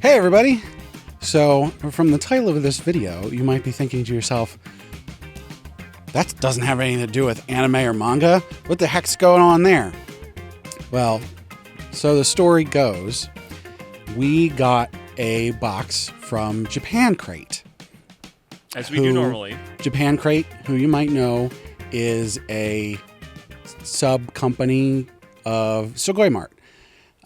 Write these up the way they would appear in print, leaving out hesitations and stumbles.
Hey everybody! So, from the title of this video, you might be thinking to yourself, that doesn't have anything to do with anime or manga. What the heck's going on there? Well, so the story goes, we got a box from Japan Crate. As we do normally. Japan Crate, who you might know, is a sub-company of Sugoi Mart.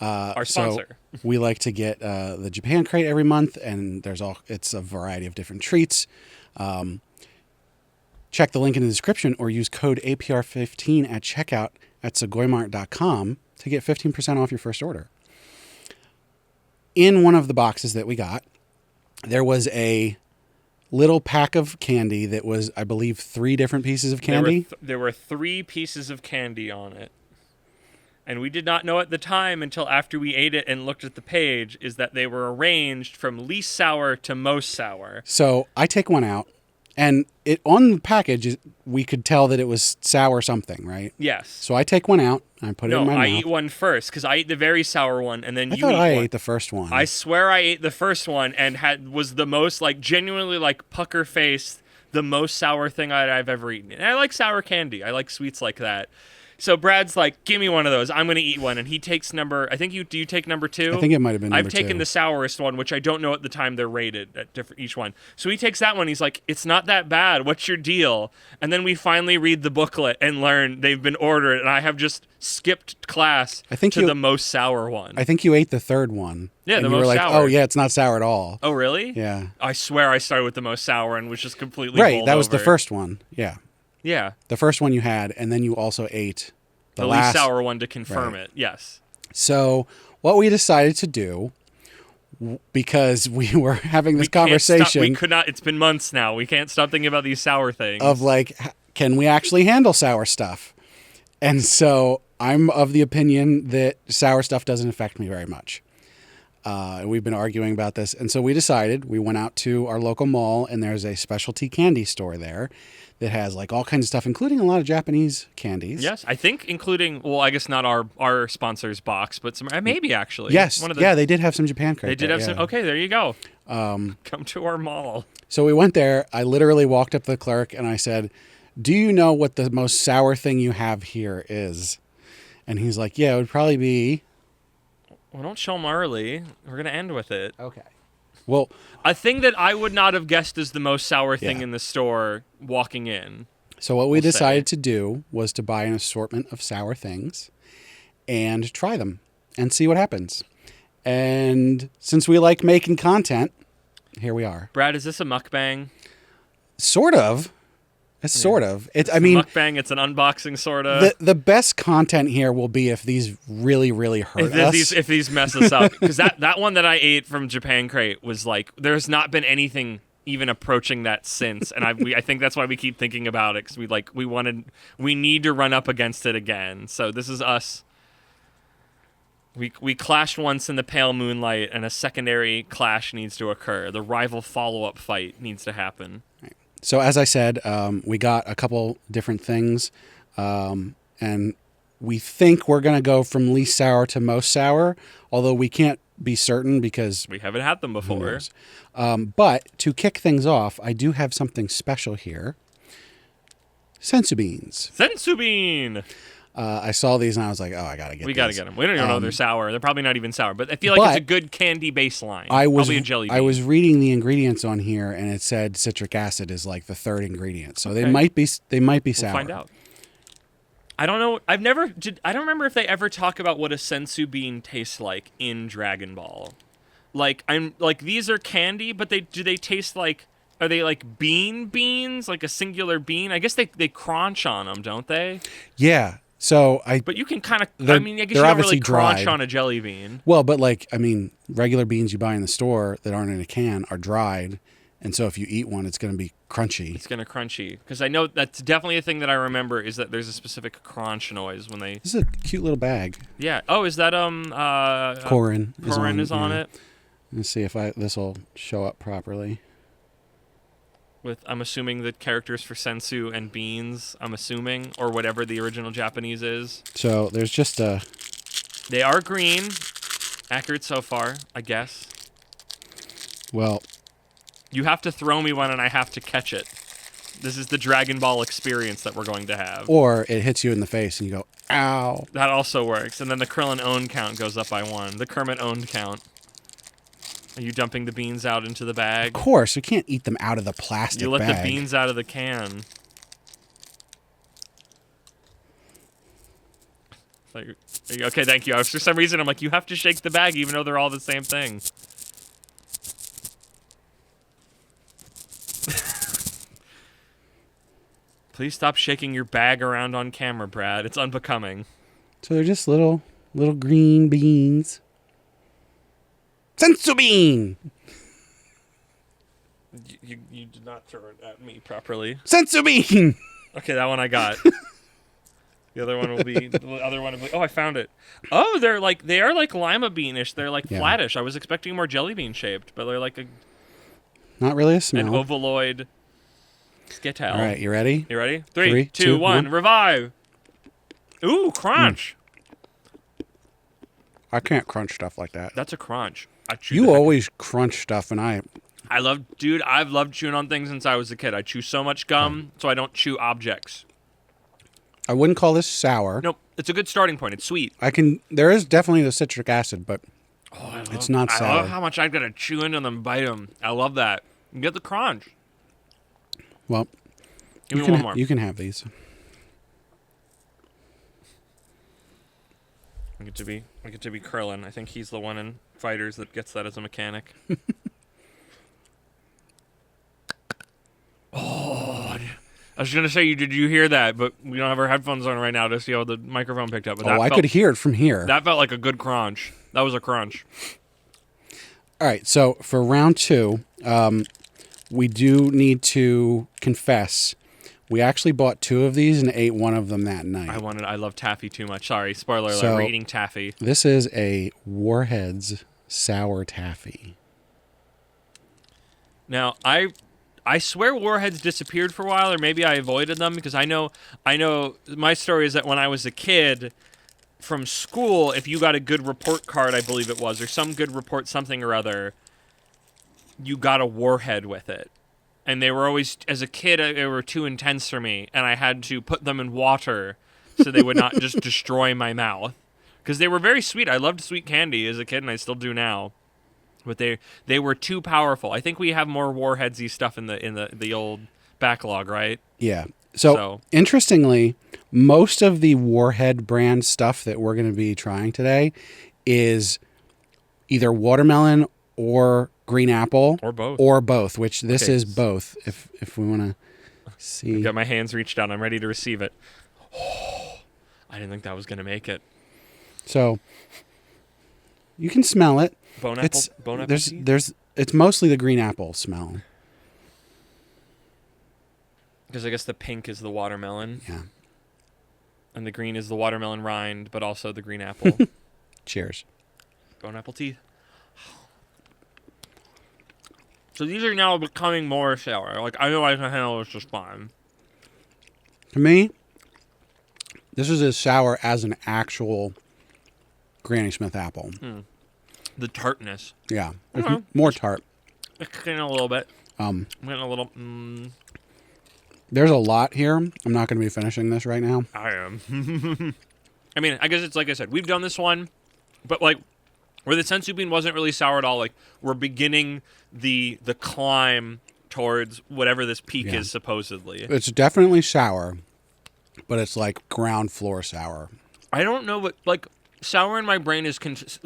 Our sponsor. So we like to get the Japan Crate every month, and it's a variety of different treats. Check the link in the description or use code APR15 at checkout at sugoimart.com to get 15% off your first order. In one of the boxes that we got, there was a little pack of candy that was, I believe, 3 different pieces of candy. There were 3 pieces of candy on it. And we did not know at the time until after we ate it and looked at the page is that they were arranged from least sour to most sour. So I take one out, and on the package, we could tell that it was sour something, right? Yes. So I take one out, I put it in my mouth. No, I eat one first, because I ate the very sour one, and then I you thought eat I one. ate the first one. I swear I ate the first one and was the most, genuinely, pucker-faced, the most sour thing I've ever eaten. And I like sour candy. I like sweets like that. So Brad's like, give me one of those. I'm going to eat one. And he takes do you take number 2? I think it might have been number 2. I've taken the sourest one, which I don't know at the time they're rated at each one. So he takes that one. He's like, it's not that bad. What's your deal? And then we finally read the booklet and learn they've been ordered. And I have just skipped class to the most sour one. I think you ate the third one. Yeah, and the you most were like, sour. oh yeah, it's not sour at all. Oh, really? Yeah. I swear I started with the most sour and was just completely right. That was over. the first one. Yeah. Yeah. The first one you had, and then you also ate the least sour one to confirm it. Yes. So what we decided to do, because we were having this conversation, we could not. It's been months now. We can't stop thinking about these sour things. Of can we actually handle sour stuff? And so I'm of the opinion that sour stuff doesn't affect me very much. We've been arguing about this. And so we went out to our local mall, and there's a specialty candy store there that has all kinds of stuff, including a lot of Japanese candies. Yes, I think including, well, I guess not our sponsor's box, but some, maybe actually. Yes, they did have some Japan Crate. They did have some, okay, there you go. Come to our mall. So we went there. I literally walked up to the clerk, and I said, do you know what the most sour thing you have here is? And he's like, yeah, it would probably be... Well, don't show them early. We're going to end with it. Okay. Well, a thing that I would not have guessed is the most sour thing in the store walking in. So what we decided to do was to buy an assortment of sour things and try them and see what happens. And since we like making content, here we are. Brad, is this a mukbang? Sort of. It's sort of. It's a mukbang. It's an unboxing, sort of. The best content here will be if these really, really hurt us. If these mess us up. Because that one that I ate from Japan Crate was there's not been anything even approaching that since. And I think that's why we keep thinking about it. Because we need to run up against it again. So this is us. We clashed once in the pale moonlight, and a secondary clash needs to occur. The rival follow-up fight needs to happen. Right. So as I said, we got a couple different things, and we think we're going to go from least sour to most sour, although we can't be certain because... we haven't had them before. But to kick things off, I do have something special here. Sensu beans. Sensu bean! I saw these and I was like, oh, I got to get these. We got to get them. We don't even know they're sour. They're probably not even sour, but I feel like it's a good candy baseline. Probably a jelly bean. I was reading the ingredients on here, and it said citric acid is the 3rd ingredient. So they might be sour. We'll find out. I don't know. I don't remember if they ever talk about what a sensu bean tastes like in Dragon Ball. These are candy, but do they taste like... Are they beans? Like a singular bean? I guess they crunch on them, don't they? Yeah. So But you can kind of... I guess you don't really crunch on a jelly bean. Well, but regular beans you buy in the store that aren't in a can are dried. And so if you eat one, it's going to be crunchy. It's going to crunchy. Because I know that's definitely a thing that I remember is that there's a specific crunch noise when they... This is a cute little bag. Yeah. Oh, is that... Corin is on it. Let's see if this will show up properly. With, I'm assuming, the characters for sensu and beans, or whatever the original Japanese is. So there's just They are green. Accurate so far, I guess. Well, You have to throw me one and I have to catch it. This is the Dragon Ball experience that we're going to have. or it hits you in the face and you go, ow. That also works. And then the Krillin owned count goes up by 1. The Kermit owned count. Are you dumping the beans out into the bag? Of course, you can't eat them out of the plastic You let bag. the beans out of the can. Okay, thank you. For some reason, I'm like, you have to shake the bag even though they're all the same thing. Please stop shaking your bag around on camera, Brad. It's unbecoming. So they're just little green beans. Sensu bean! You did not throw it at me properly. Sensu bean! Okay, that one I got. The other one will be. Oh, I found it. Oh, they are like lima beanish. They're like flattish. I was expecting more jelly bean shaped, but they're like Not really a an smell. ovaloid skittle. All right, you ready? You ready? Three, Three, two, two, one. one. Revive. Ooh, crunch. I can't crunch stuff like that. That's a crunch. I chew You the heck- always crunch stuff, and I've loved chewing on things since I was a kid. I chew so much gum, so I don't chew objects. I wouldn't call this sour. Nope, it's a good starting point. It's sweet. There is definitely the citric acid, but it's not I sour. love how much I've got to chew into them, bite them. I love that. You get the crunch. Well, Give me one more. You can have these. I get to be Krillin. I think he's the one in Fighters that gets that as a mechanic. Oh, I was gonna say, did you hear that? But we don't have our headphones on right now to see how the microphone picked up. But I could hear it from here. That felt like a good crunch. That was a crunch. All right, so for round 2, we do need to confess. We actually bought 2 of these and ate one of them that night. I love taffy too much. Sorry, spoiler alert. So- We're eating taffy. This is a Warheads sour taffy. Now, I swear Warheads disappeared for a while, or maybe I avoided them because I know my story is that when I was a kid from school, if you got a good report card, I believe it was, or some good report something or other, you got a Warhead with it. And they were always, as a kid, they were too intense for me, and I had to put them in water so they would not just destroy my mouth. Because they were very sweet. I loved sweet candy as a kid, and I still do now. But they were too powerful. I think we have more Warheadsy stuff in the old backlog, right? Yeah. So, interestingly, most of the Warhead brand stuff that we're going to be trying today is either watermelon or green apple. Or both. Which this Okay. is both, if we want to see. I've got my hands reached out. I'm ready to receive it. Oh, I didn't think that was going to make it. So, you can smell it. Bone apple There's it's mostly the green apple smell. Because I guess the pink is the watermelon. Yeah. And the green is the watermelon rind, but also the green apple. Cheers. Bone apple teeth. So these are now becoming more sour. Like, I know I can handle this just fine. To me, this is as sour as an actual Granny Smith apple. The tartness. Yeah. Okay. More tart. It's getting a little bit. Um, I'm getting a little... There's a lot here. I'm not going to be finishing this right now. I am. I mean, I guess it's like I said. We've done this one, but like where the sensu bean wasn't really sour at all. Like we're beginning the climb towards whatever this peak is supposedly. It's definitely sour, but it's like ground floor sour. I don't know what like sour in my brain is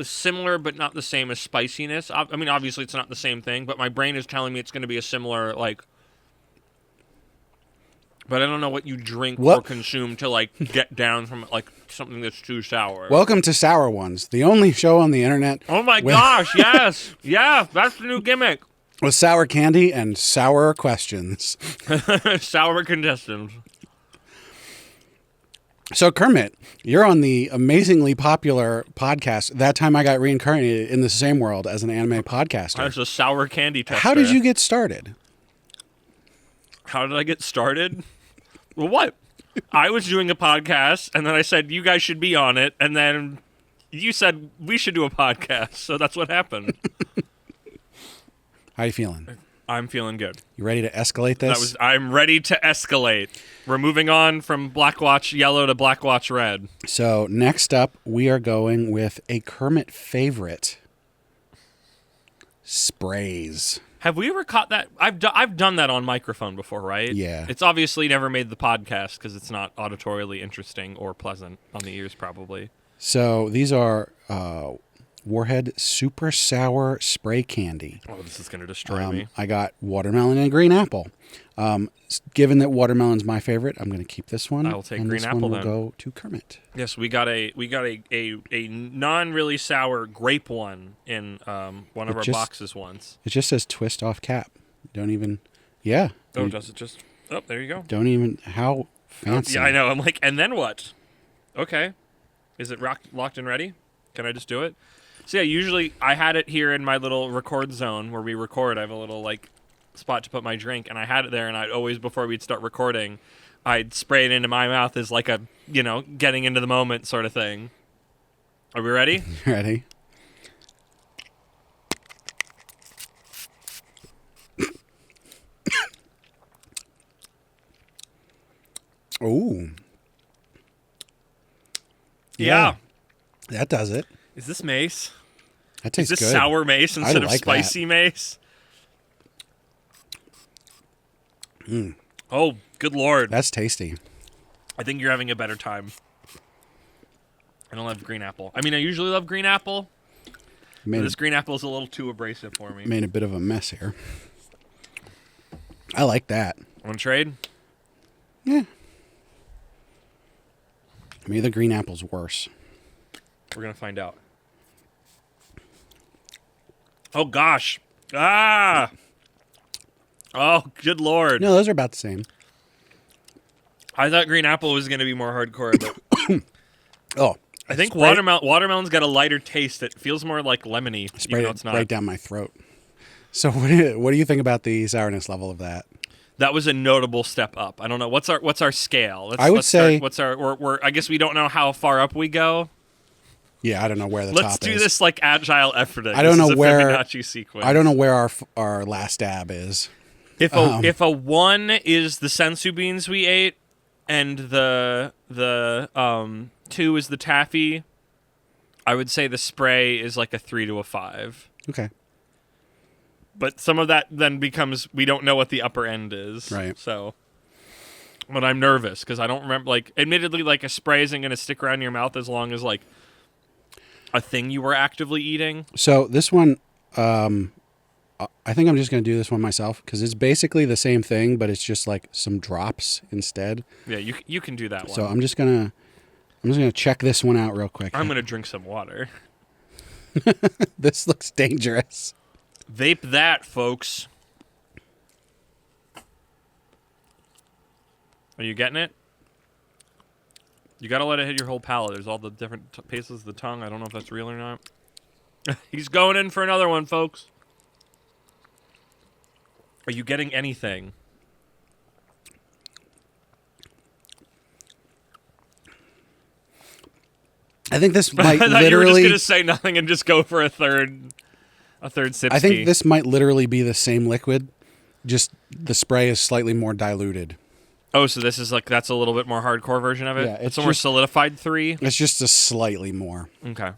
similar but not the same as spiciness. I mean, obviously it's not the same thing, but my brain is telling me it's going to be a similar like. But I don't know what you drink or consume to like get down from like something that's too sour. Welcome to Sour Ones, the only show on the internet. Oh my gosh! Yes, yeah, that's the new gimmick. With sour candy and sour questions. Sour contestants. So Kermit, you're on the amazingly popular podcast. That Time I Got Reincarnated in the Same World as an anime podcaster. That's a sour candy tester. How did you get started? How did I get started? Well, what? I was doing a podcast, and then I said, you guys should be on it, and then you said we should do a podcast, so that's what happened. How you feeling? I'm feeling good. You ready to escalate this? I'm ready to escalate. We're moving on from Blackwatch Yellow to Blackwatch Red. So next up, we are going with a Kermit favorite. Sprays. Have we ever caught that? I've done that on microphone before, right? Yeah. It's obviously never made the podcast because it's not auditorially interesting or pleasant on the ears, probably. So these are Warhead Super Sour Spray Candy. Oh, this is going to destroy me. I got watermelon and green apple. Given that watermelon's my favorite, I'm going to keep this one. I will take and green this apple one will then. go to Kermit. Yes, we got a non really sour grape one in one of our boxes once. It just says twist off cap. Don't even. Yeah. Oh, does it just? Oh, there you go. Don't even. How fancy. Yeah, I know. I'm like, and then what? Okay, is it locked and ready? Can I just do it? So yeah, usually I had it here in my little record zone where we record. I have a little spot to put my drink, and I had it there, and I'd always, before we'd start recording, I'd spray it into my mouth as like a, getting into the moment sort of thing. Are we ready? Ready? Ooh. Yeah. That does it. Is this mace? That tastes Is this good. sour mace instead of like spicy mace? Oh, good Lord. That's tasty. I think you're having a better time. I don't love green apple. I mean, I usually love green apple. But this green apple is a little too abrasive for me. Made a bit of a mess here. I like that. Want to trade? Yeah. Maybe the green apple's worse. We're going to find out. Oh, gosh. Ah! Oh, good Lord. No, those are about the same. I thought green apple was going to be more hardcore, but Oh. I think watermelon's got a lighter taste. It feels more like lemony, even though it's not. Right down my throat. So what do you think about the sourness level of that? That was a notable step up. I don't know. What's our scale? I would say... I guess we don't know how far up we go. Yeah, I don't know where the top is. Let's do this like agile efforting. I don't know where Fibonacci sequence. I don't know where our last dab is. If a 1 is the sensu beans we ate, and the 2 is the taffy, I would say the spray is like a 3 to a 5. Okay. But some of that then becomes we don't know what the upper end is. Right. So, but I'm nervous because I don't remember. Admittedly, a spray isn't going to stick around your mouth as long as a thing you were actively eating. So this one, I think I'm just going to do this one myself because it's basically the same thing, but it's just some drops instead. Yeah, you can do that one. So I'm just gonna check this one out real quick. I'm gonna drink some water. This looks dangerous. Vape that, folks. Are you getting it? You gotta let it hit your whole palate. There's all the different paces of the tongue. I don't know if that's real or not. He's going in for another one, folks. Are you getting anything? I think this might I thought literally... you were just gonna say nothing and just go for a third sip. I think this might literally be the same liquid, just the spray is slightly more diluted. Oh, so this is that's a little bit more hardcore version of it? Yeah, it's a more solidified 3? It's just a slightly more. Okay.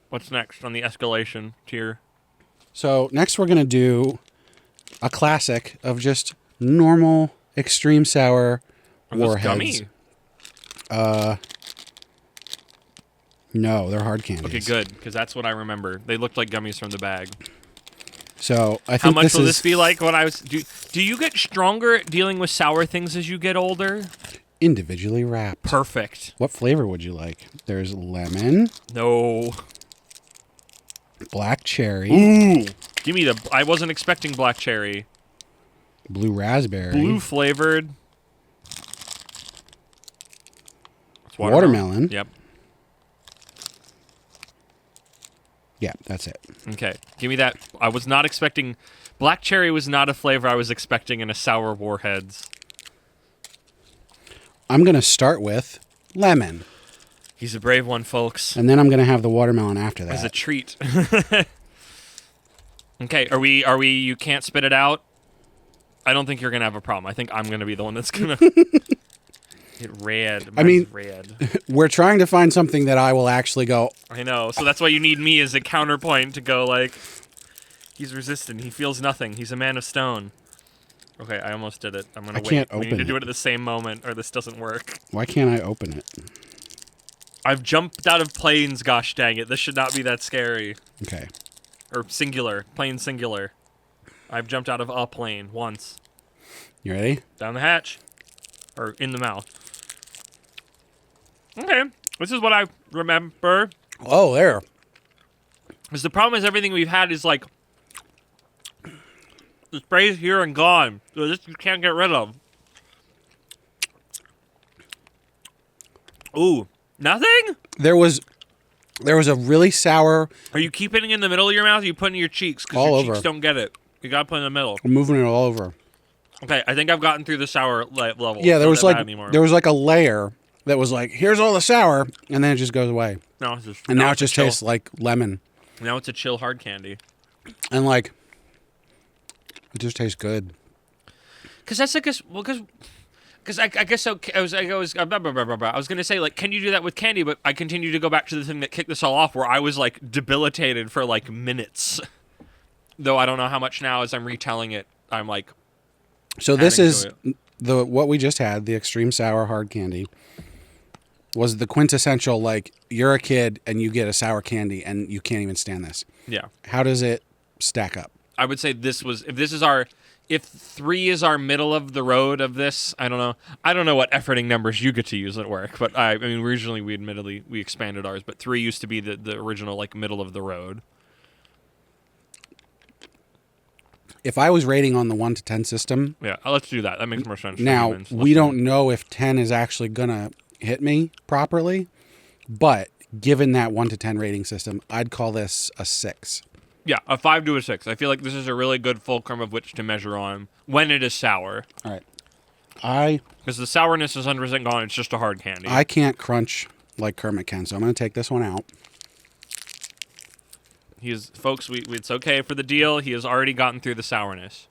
What's next on the escalation tier? So next we're going to do a classic of just normal extreme sour warheads. Gummy? No, they're hard candies. Okay, good, because that's what I remember. They looked like gummies from the bag. So I think how much will this be like when I was? Do you get stronger at dealing with sour things as you get older? Individually wrapped. Perfect. What flavor would you like? There's lemon. No. Black cherry. Ooh. Give me the... I wasn't expecting black cherry. Blue raspberry. Blue flavored. Watermelon. Yep. Yeah, that's it. Okay. Give me that. I was not expecting... Black cherry was not a flavor I was expecting in a sour warheads. I'm going to start with lemon. He's a brave one, folks. And then I'm going to have the watermelon after that. As a treat. Okay, are we? You can't spit it out. I don't think you're gonna have a problem. I think I'm gonna be the one that's gonna get red. Mine's red. We're trying to find something that I will actually go. I know. So that's why you need me as a counterpoint to go like, he's resistant. He feels nothing. He's a man of stone. Okay, I almost did it. I'm gonna wait. Can't We open need to it. do it at the same moment, or this doesn't work. Why can't I open it? I've jumped out of planes. Gosh dang it! This should not be that scary. Okay. Or singular, plane singular. I've jumped out of a plane once. You ready? Down the hatch. Or in the mouth. Okay. This is what I remember. Oh, there. Because the problem is everything we've had is like... the spray's here and gone. So this you can't get rid of. Ooh. Nothing? There was a really sour. Are you keeping it in the middle of your mouth or are you putting it in your cheeks? Because your cheeks don't get it. You gotta put it in the middle. I'm moving it all over. Okay, I think I've gotten through the sour level. Yeah, there was like anymore. there was like a layer that was like, here's all the sour, and then it just goes away. No, it's just, And now it it's a just chill- tastes like lemon. Now it's a chill hard candy. And like, it just tastes good. Because that's like, because I guess so. I was gonna say like, can you do that with candy? But I continue to go back to the thing that kicked this all off, where I was like debilitated for like minutes. Though I don't know how much now as I'm retelling it. I'm like, so this adding is to what we just had, the extreme sour hard candy. Was the quintessential like, you're a kid and you get a sour candy and you can't even stand this. Yeah. How does it stack up? I would say if 3 is our middle of the road of this, I don't know what efforting numbers you get to use at work, but I mean originally we expanded ours, but 3 used to be the original like middle of the road. If I was rating on the 1 to 10 system, Yeah, let's do that. That makes more sense. for now humans. we don't know if 10 is actually gonna hit me properly, but given that 1 to 10 rating system, I'd call this a 6. Yeah, a 5 to a 6. I feel like this is a really good fulcrum of which to measure on when it is sour. All right. Because the sourness is 100% gone. It's just a hard candy. I can't crunch like Kermit can, so I'm going to take this one out. Folks, it's okay for the deal. He has already gotten through the sourness.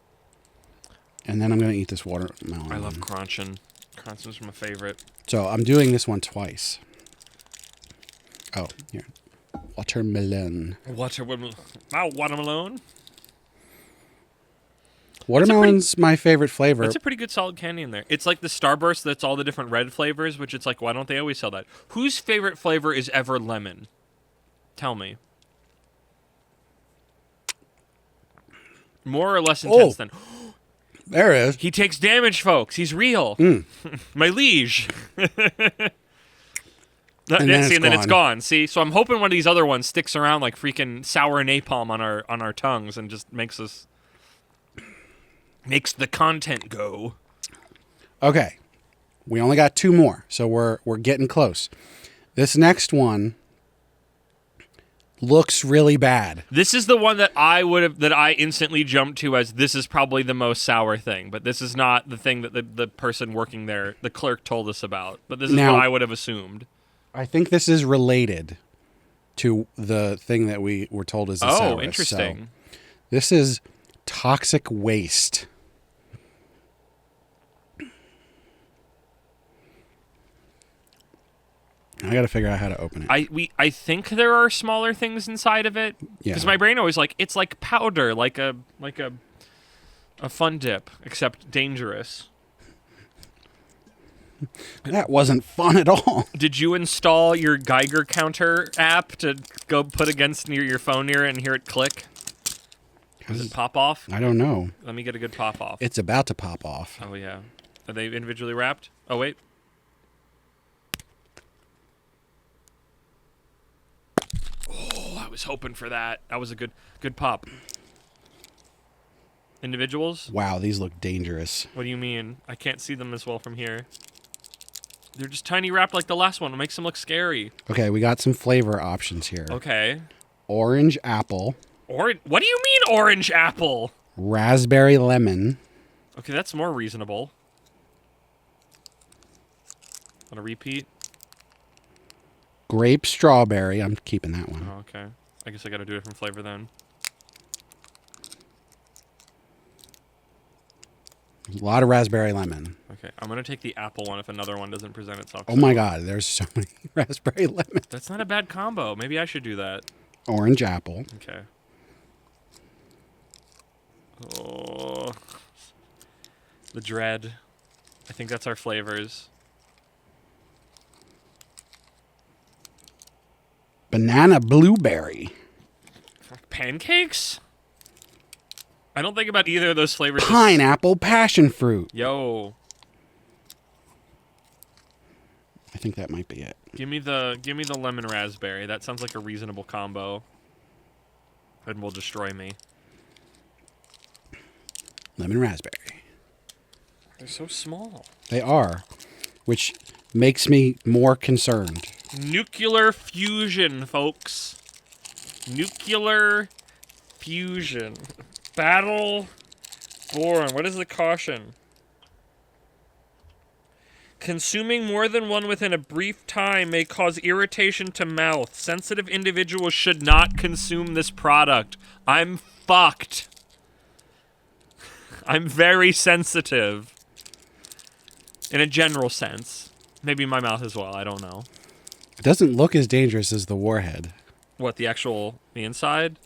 And then I'm going to eat this watermelon. I love crunching. Crunching's my favorite. So I'm doing this one twice. Oh, here. Watermelon. Watermelon. Watermelon's my favorite flavor. That's a pretty good solid candy in there. It's like the Starburst that's all the different red flavors, which it's like, why don't they always sell that? Whose favorite flavor is ever lemon? Tell me. More or less intense than... There it is. He takes damage, folks. He's real. My liege. And then it's gone. See, so I'm hoping one of these other ones sticks around like freaking sour napalm on our tongues and just makes the content go. Okay. We only got 2 more, so we're getting close. This next one looks really bad. This is the one that I instantly jumped to as this is probably the most sour thing, but this is not the thing that the person working there, the clerk, told us about. But this is Now, what I would have assumed. I think this is related to the thing that we were told is the sourest. Oh, interesting. So this is toxic waste. I got to figure out how to open it. I think there are smaller things inside of it because my brain always it's like powder, like a fun dip, except dangerous. That wasn't fun at all. Did you install your Geiger counter app to go put against your phone near it and hear it click? Does it pop off? I don't know. Let me get a good pop off. It's about to pop off. Oh yeah. Are they individually wrapped? Oh wait. Oh, I was hoping for that. That was a good pop. Individuals? Wow, these look dangerous. What do you mean? I can't see them as well from here. They're just tiny wrapped like the last one. It makes them look scary. Okay, we got some flavor options here. Okay. Orange apple. What do you mean orange apple? Raspberry lemon. Okay, that's more reasonable. Want to repeat? Grape strawberry. I'm keeping that one. Oh, okay. I guess I got to do a different flavor then. A lot of raspberry lemon. Okay, I'm going to take the apple one if another one doesn't present itself. Oh my God, there's so many raspberry lemon. That's not a bad combo. Maybe I should do that. Orange apple. Okay. Oh. The dread. I think that's our flavors. Banana blueberry. Pancakes? I don't think about either of those flavors. Pineapple passion fruit. Yo. I think that might be it. Give me the lemon raspberry. That sounds like a reasonable combo. And will destroy me. Lemon raspberry. They're so small. They are, which makes me more concerned. Nuclear fusion, folks. Nuclear fusion. Battle born. What is the caution? Consuming more than one within a brief time may cause irritation to mouth. Sensitive individuals should not consume this product. I'm fucked. I'm very sensitive. In a general sense. Maybe my mouth as well. I don't know. It doesn't look as dangerous as the warhead. What, the inside?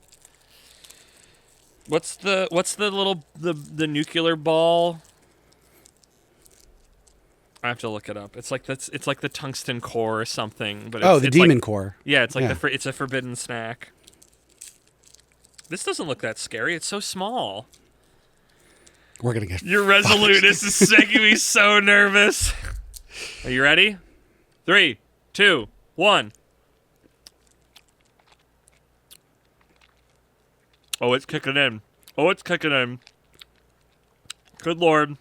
What's the little the nuclear ball? I have to look it up. It's like the tungsten core or something. But the it's demon like, core. Yeah, it's like it's a forbidden snack. This doesn't look that scary. It's so small. We're gonna get. You're resolute. This is making me so nervous. Are you ready? 3, 2, 1. Oh, it's kicking in. Oh, it's kicking in. Good Lord.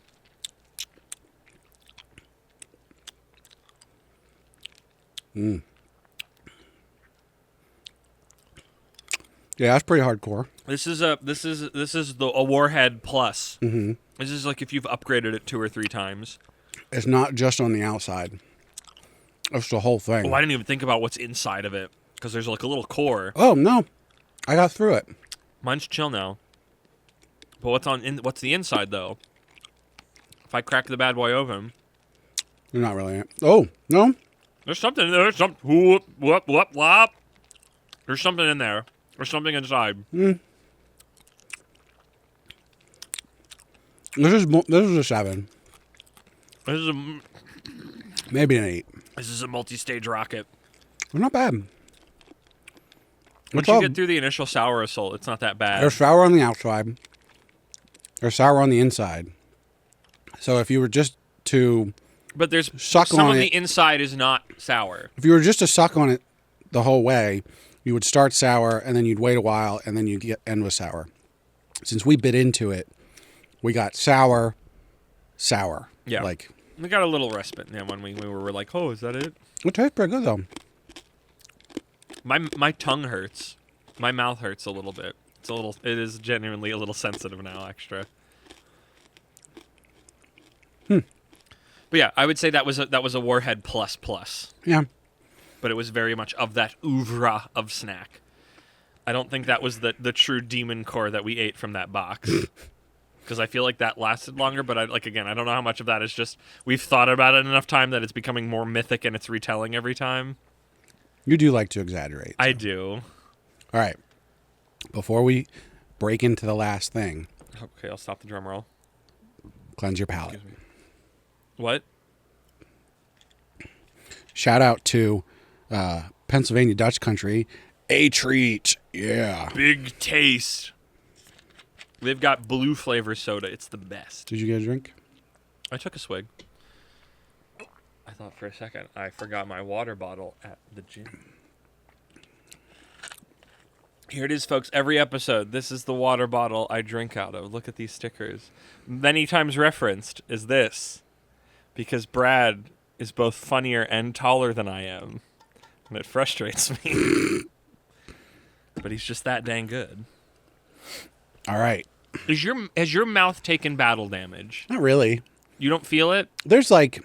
Mm. Yeah, that's pretty hardcore. This is a Warhead Plus. Mm-hmm. This is like if you've upgraded it 2 or 3 times. It's not just on the outside. It's the whole thing. Oh, I didn't even think about what's inside of it because there's like a little core. Oh no, I got through it. Mine's chill now. But what's the inside though? If I crack the bad boy open, You're not really. Oh no. there's something in there. There's some whoop whoop whoop whoop. There's something in there. There's something inside. Mm. This is a 7. This is a Maybe an 8. This is a multi-stage rocket. They're not bad. Once you get through the initial sour assault, it's not that bad. They're sour on the outside. They're sour on the inside. So if you were just to But there's suck some on of it, the inside is not sour. if you were just to suck on it the whole way, you would start sour and then you'd wait a while and then you'd end with sour. Since we bit into it, we got sour. Yeah. Like, We got a little respite when we were like, oh, is that it? it tastes pretty good though. My tongue hurts. My mouth hurts a little bit. It is genuinely a little sensitive now, extra. But yeah, I would say that was a Warhead plus. Yeah. But it was very much of that oeuvre of snack. I don't think that was the true demon core that we ate from that box. Because I feel like that lasted longer, but I don't know how much of that is just we've thought about it enough time that it's becoming more mythic and it's retelling every time. You do like to exaggerate. So. I do. All right. Before we break into the last thing. Okay, I'll stop the drum roll. Cleanse your palate. What? Shout out to Pennsylvania Dutch Country. A treat. Yeah. Big taste. They've got blue flavor soda. It's the best. Did you get a drink? I took a swig. I thought for a second I forgot my water bottle at the gym. Here it is, folks. Every episode, this is the water bottle I drink out of. Look at these stickers. Many times referenced is this. Because Brad is both funnier and taller than I am. And it frustrates me. But he's just that dang good. All right. Has your mouth taken battle damage? Not really. You don't feel it? There's like...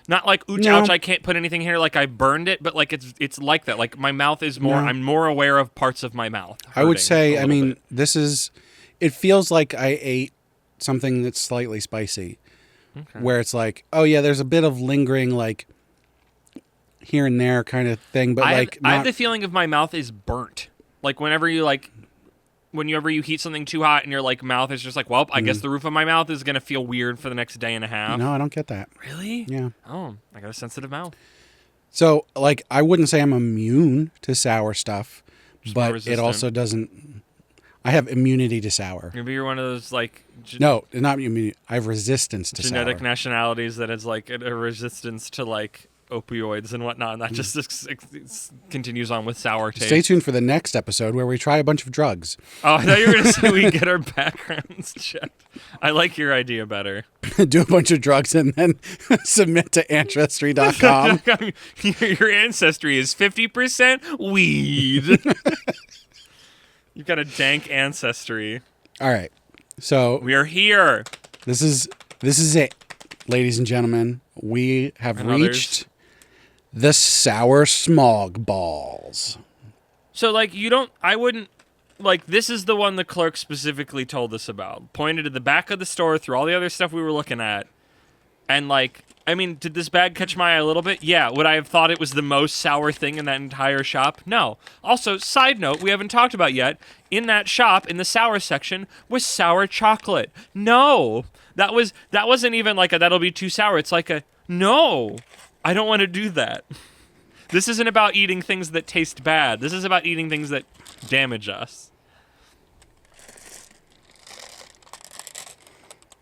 Not like, ouch, No. ouch, I can't put anything here, like I burned it, but like it's like that. Like my mouth is more, No. I'm more aware of parts of my mouth. I would hurting say, a little bit. this is... It feels like I ate something that's slightly spicy. Okay. Where it's like, oh yeah, there's a bit of lingering like here and there kind of thing, but I like have the feeling of my mouth is burnt. Like whenever you heat something too hot and your like mouth is just like, well, I guess the roof of my mouth is gonna feel weird for the next day and a half. No, I don't get that. Really? Yeah. Oh, I got a sensitive mouth. So like I wouldn't say I'm immune to sour stuff, Just more but it resistant. also doesn't. I have immunity to sour. Maybe you're one of those like No, not immunity. I have resistance to genetic sour. nationalities that is like a resistance to like opioids and whatnot, and that just continues on with sour taste. Stay tuned for the next episode where we try a bunch of drugs. Oh, I thought you were going to say we get our backgrounds checked. I like your idea better. Do a bunch of drugs and then submit to Ancestry.com. Your ancestry is 50% weed. You've got a dank ancestry. All right. So We are here. this is it, ladies and gentlemen. We have And reached the sour smog balls. So, like, I wouldn't, like, this is the one the clerk specifically told us about. Pointed to the back of the store through all the other stuff we were looking at. And, like, I mean, did this bag catch my eye a little bit? Yeah. Would I have thought it was the most sour thing in that entire shop? No. Also, side note, we haven't talked about yet, in that shop, in the sour section, was sour chocolate. No. That wasn't even like a, that'll be too sour. It's like a, no. I don't want to do that. This isn't about eating things that taste bad. This is about eating things that damage us.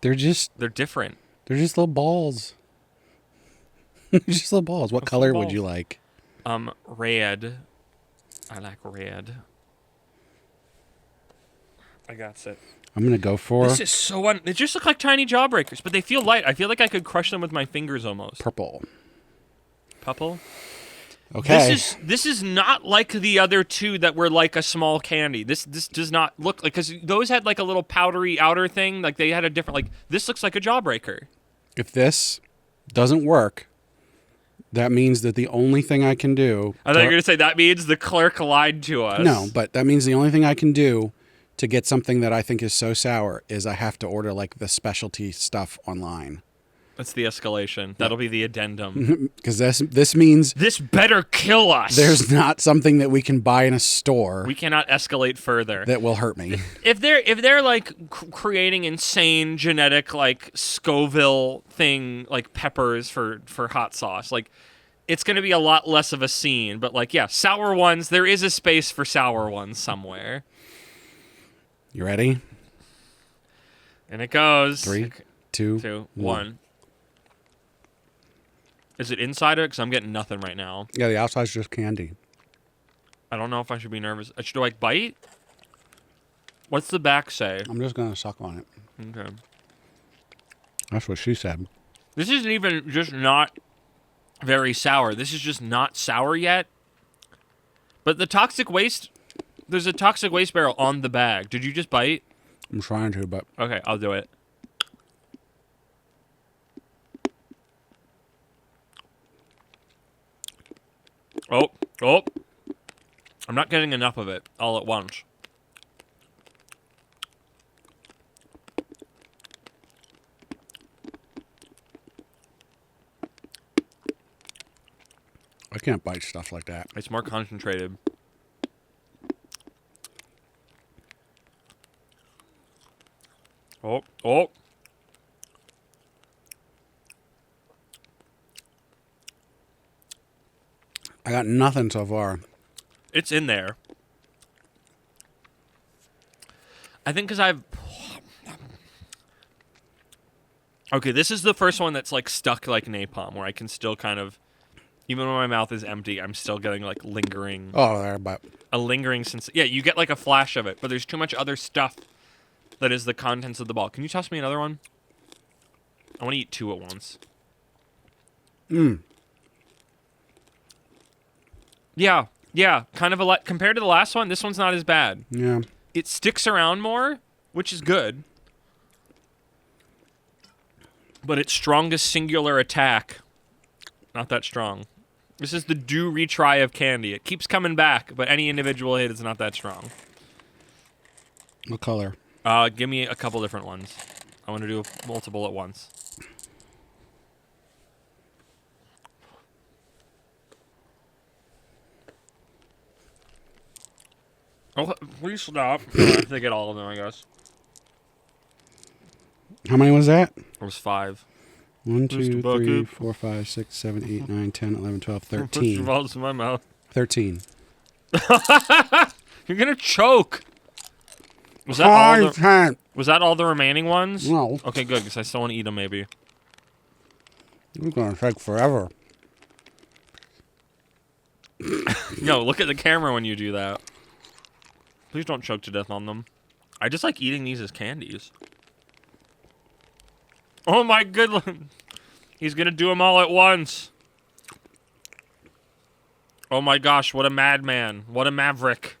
They're different. They're just little balls. Just little balls. What color would balls? you like? Red. I like red. I got it. I'm gonna go for This is so they just look like tiny jawbreakers, but they feel light. I feel like I could crush them with my fingers almost. purple. Purple? Okay. This is not like the other two that were like a small candy. This does not look like, because those had like a little powdery outer thing. Like they had a different, like this looks like a jawbreaker. If this doesn't work, that means that the only thing I can do. I thought you were gonna say that means the clerk lied to us. No, but that means the only thing I can do to get something that I think is so sour is I have to order like the specialty stuff online. That's the escalation. That'll be the addendum. Because this means This better kill us. there's not something that we can buy in a store We cannot escalate further. that will hurt me. If they're like creating insane genetic like Scoville thing like peppers for hot sauce, like it's going to be a lot less of a scene. But like, yeah, sour ones. There is a space for sour ones somewhere. You ready? And it goes 3, 2, 2, 1. 1. Is it inside it? Because I'm getting nothing right now. Yeah, the outside's just candy. I don't know if I should be nervous. Should I like bite? What's the back say? I'm just gonna suck on it. Okay. That's what she said. This isn't even just not very sour. This is just not sour yet. But the toxic waste, there's a toxic waste barrel on the bag. Did you just bite? I'm trying to, but Okay, I'll do it. Oh. I'm not getting enough of it all at once. I can't bite stuff like that. It's more concentrated. Oh. I got nothing so far. It's in there. I think because I've... Okay, this is the first one that's like stuck like napalm, where I can still kind of... Even when my mouth is empty, I'm still getting like lingering... Oh, there, but A lingering sense. Yeah, you get like a flash of it, but there's too much other stuff that is the contents of the ball. Can you toss me another one? I want to eat two at once. Yeah. Kind of a lot compared to the last one. This one's not as bad. yeah. It sticks around more, which is good. But its strongest singular attack, not that strong. This is the do retry of candy. It keeps coming back, but any individual hit is not that strong. What color? Give me a couple different ones. I want to do multiple at once. Oh, please stop. I have to get all of them, I guess. How many was that? It was 5. 1, Mr. 2, Bucket. 3, 4, 5, 6, 7, 8, 9, 10, 11, 12, Put your 13. balls in my mouth. 13. You're gonna choke. Was that all the? Content. Was that all the remaining ones? No. Okay, good, because I still want to eat them. Maybe. It's going to take forever. No, look at the camera when you do that. Please don't choke to death on them. I just like eating these as candies. Oh my goodness. He's gonna do them all at once. Oh my gosh, what a madman. What a maverick.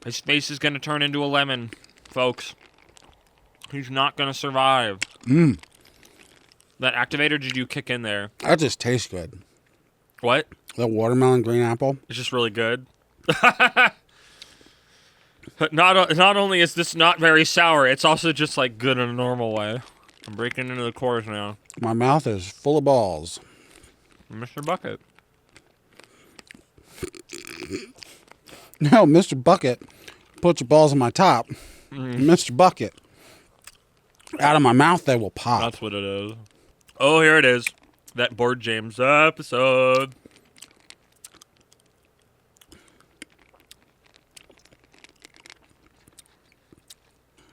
His face is gonna turn into a lemon, folks. He's not gonna survive. Mmm. That activator did you kick in there? That just tastes good. What? The watermelon green apple. It's just really good. Not only is this not very sour, it's also just like good in a normal way. I'm breaking into the cores now. My mouth is full of balls. Mr. Bucket. No, Mr. Bucket puts your balls on my top. Mr. Bucket. Out of my mouth they will pop. That's what it is. Oh, here it is. That Board James episode.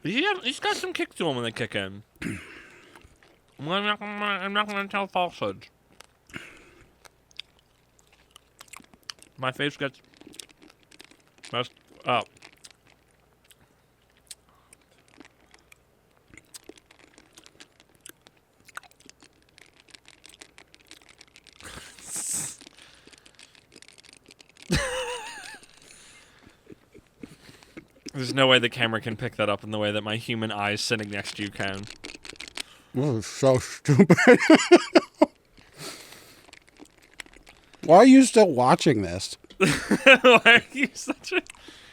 He's got some kick to him when they kick in. I'm not gonna tell falsehoods. My face gets messed up. There's no way the camera can pick that up in the way that my human eyes sitting next to you can. This is so stupid. Why are you still watching this? Why are you such a...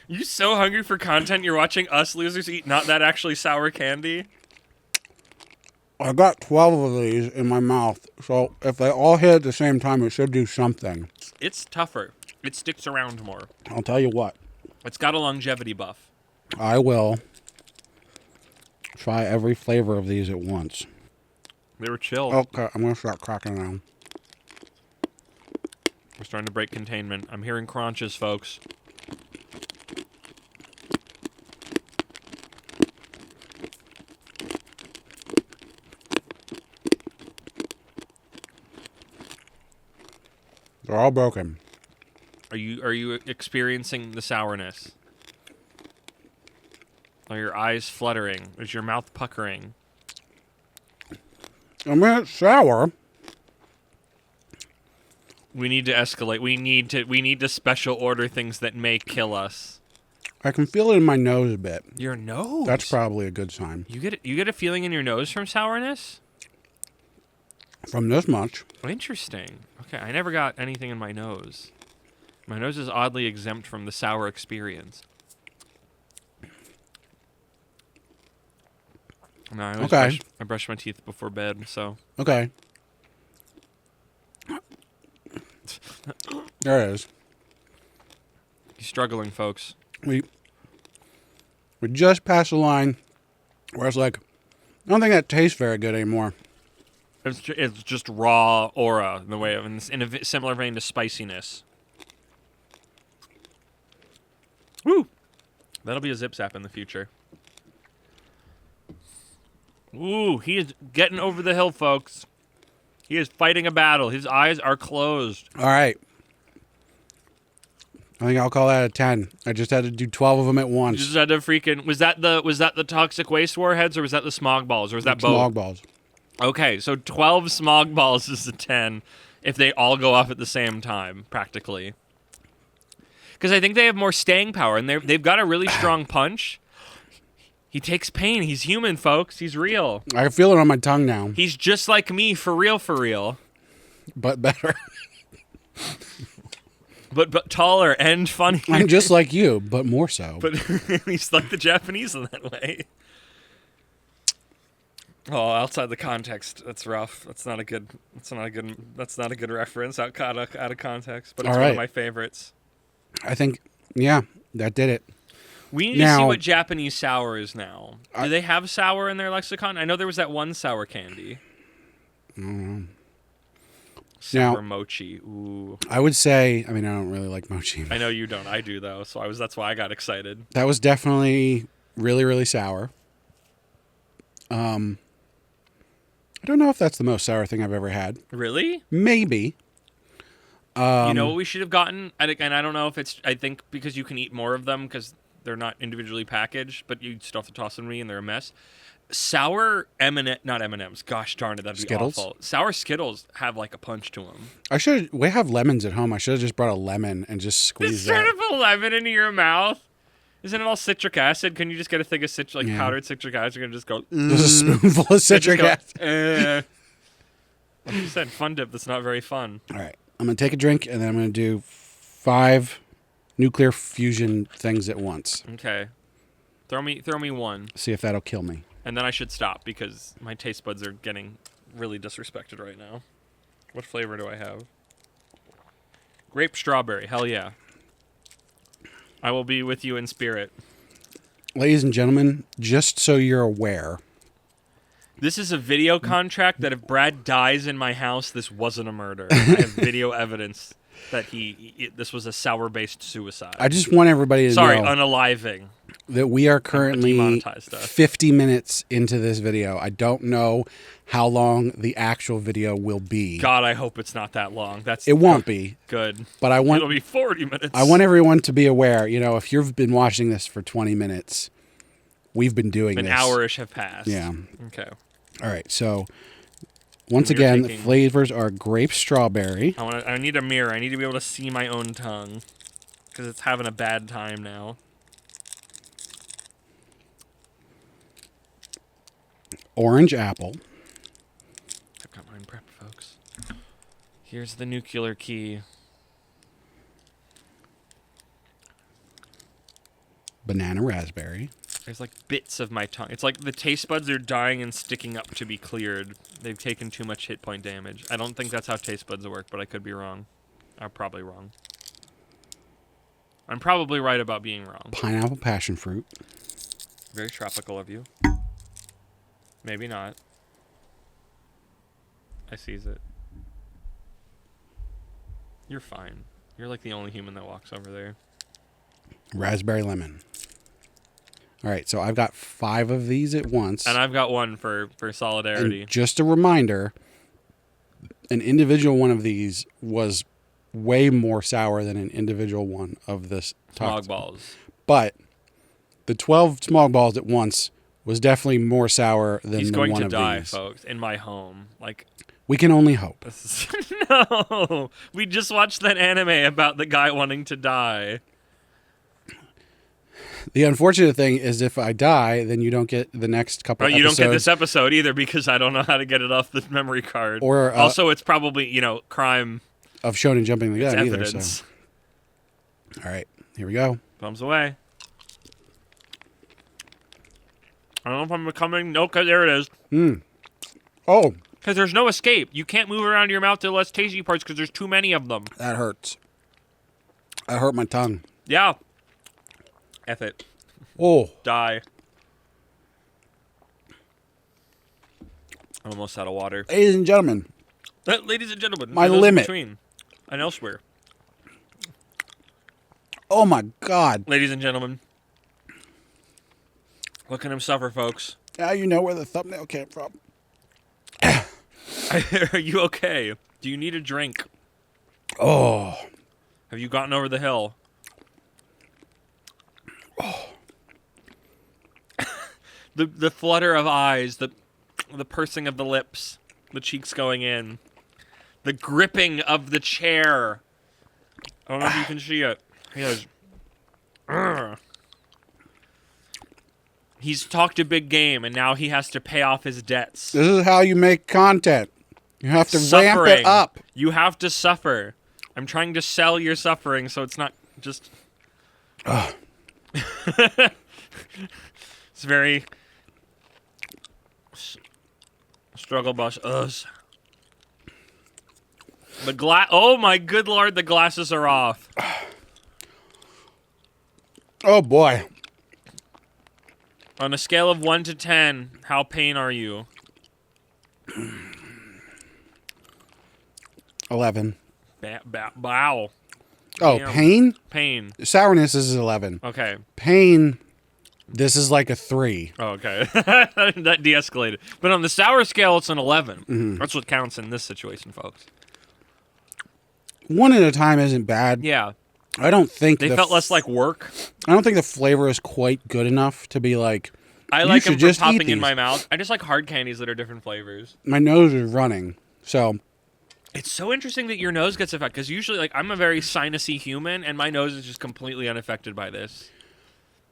You so hungry for content you're watching us losers eat not that actually sour candy? I got 12 of these in my mouth, so if they all hit at the same time, it should do something. It's tougher. It sticks around more. I'll tell you what. It's got a longevity buff. I will try every flavor of these at once. They were chill. Okay, I'm going to start cracking them. We're starting to break containment. I'm hearing crunches, folks. They're all broken. Are you experiencing the sourness? Are your eyes fluttering? Is your mouth puckering? I mean, it's sour. We need to escalate. We need to special order things that may kill us. I can feel it in my nose a bit. Your nose? That's probably a good sign. You get a feeling in your nose from sourness? From this much. Interesting. Okay, I never got anything in my nose. My nose is oddly exempt from the sour experience. No, I brush my teeth before bed, so. Okay. There it is. He's struggling, folks. We just passed a line where it's like, I don't think that tastes very good anymore. It's just raw aura in the way of in a similar vein to spiciness. Woo! That'll be a zip zap in the future. Ooh, he is getting over the hill, folks. He is fighting a battle. His eyes are closed. All right. I think I'll call that a 10. I just had to do 12 of them at once. Just had to freaking... Was that the toxic waste warheads, or was that the smog balls, or was that both? Smog balls. Okay, so 12 smog balls is a 10 if they all go off at the same time, practically. Because I think they have more staying power, and they've got a really strong punch. He takes pain. He's human, folks. He's real. I can feel it on my tongue now. He's just like me, for real, for real. But better. But taller and funnier. I'm just like you, but more so. But he's like the Japanese in that way. Oh, outside the context, that's rough. That's not a good reference out of context. But it's All one of right. my favorites. I think, yeah, that did it. We need to see what Japanese sour is now. Do they have sour in their lexicon? I know there was that one sour candy. Sour mochi. Ooh. I would say, I mean, I don't really like mochi. I know you don't. I do though. So that's why I got excited. That was definitely really, really sour. I don't know if that's the most sour thing I've ever had. Really? Maybe. You know what we should have gotten? And I don't know if it's... I think because you can eat more of them because they're not individually packaged, but you still have to toss them to me and they're a mess. Sour not M&Ms. Gosh darn it, that'd be Skittles? awful. Sour Skittles have like a punch to them. We have lemons at home. I should have just brought a lemon and just squeezed Just that. sort of a lemon into your mouth. Isn't it all citric acid? Can you just get a thing of powdered citric acid and just go... There's a spoonful of citric acid. Like you said, fun dip that's not very fun. All right. I'm going to take a drink, and then I'm going to do 5 nuclear fusion things at once. Okay. Throw me one. See if that'll kill me. And then I should stop because my taste buds are getting really disrespected right now. What flavor do I have? Grape strawberry. Hell yeah. I will be with you in spirit. Ladies and gentlemen, just so you're aware... This is a video contract that if Brad dies in my house, this wasn't a murder. I have video evidence that this was a sour-based suicide. I just want everybody to know... unaliving. That we are currently demonetized stuff. 50 minutes into this video. I don't know how long the actual video will be. God, I hope it's not that long. It won't be. Good. But it'll be 40 minutes. I want everyone to be aware, if you've been watching this for 20 minutes, we've been doing this. An hour-ish have passed. Yeah. Okay. All right, so once again, the flavors are grape strawberry. I need a mirror. I need to be able to see my own tongue because it's having a bad time now. Orange apple. I've got mine prepped, folks. Here's the nuclear key. Banana raspberry. There's like bits of my tongue. It's like the taste buds are dying and sticking up to be cleared. They've taken too much hit point damage. I don't think that's how taste buds work, but I could be wrong. I'm probably wrong. I'm probably right about being wrong. Pineapple passion fruit. Very tropical of you. Maybe not. I seize it. You're fine. You're like the only human that walks over there. Raspberry lemon. All right, so I've got 5 of these at once. And I've got one for solidarity. And just a reminder, an individual one of these was way more sour than an individual one of this. Smog balls. But the 12 smog balls at once was definitely more sour than He's the going one to of die, these. Folks, in my home. Like, we can only hope. No, we just watched that anime about the guy wanting to die. The unfortunate thing is if I die, then you don't get the next couple episodes. You don't get this episode either because I don't know how to get it off the memory card. Or also, it's probably, crime. Of Shonen jumping the gun either. Evidence. So. All right, here we go. Thumbs away. I don't know if I'm becoming... No, because there it is. Oh. Because there's no escape. You can't move around your mouth to the less tasty parts because there's too many of them. That hurts. That hurt my tongue. Yeah. F it. Oh. Die. I'm almost out of water. Ladies and gentlemen. Ladies and gentlemen. My limit. Between and elsewhere. Oh, my God. Ladies and gentlemen. Look at him suffer, folks. Now you know where the thumbnail came from. Are you okay? Do you need a drink? Oh. Have you gotten over the hill? Oh. The flutter of eyes, the pursing of the lips, the cheeks going in, the gripping of the chair. I don't know if you can see it. He goes, "Urgh." He's talked a big game, and now he has to pay off his debts. This is how you make content. You have to ramp it up. You have to suffer. I'm trying to sell your suffering, so it's not just... It's very... Struggle bus. Us. The glass. Oh my good lord! The glasses are off. Oh boy. On a scale of 1 to 10, how pain are you? 11. Wow. Oh, Damn. pain? Pain. Sourness is 11. Okay. Pain, this is like a 3. Oh, okay. That de-escalated. But on the sour scale, it's an 11. Mm-hmm. That's what counts in this situation, folks. 1 at a time isn't bad. Yeah. I don't think They felt less like work. I don't think the flavor is quite good enough to be like. I you like should them just for eat popping in these. my mouth. I just like hard candies that are different flavors. My nose is running, so It's so interesting that your nose gets affected, because usually, like, I'm a very sinusy human, and my nose is just completely unaffected by this.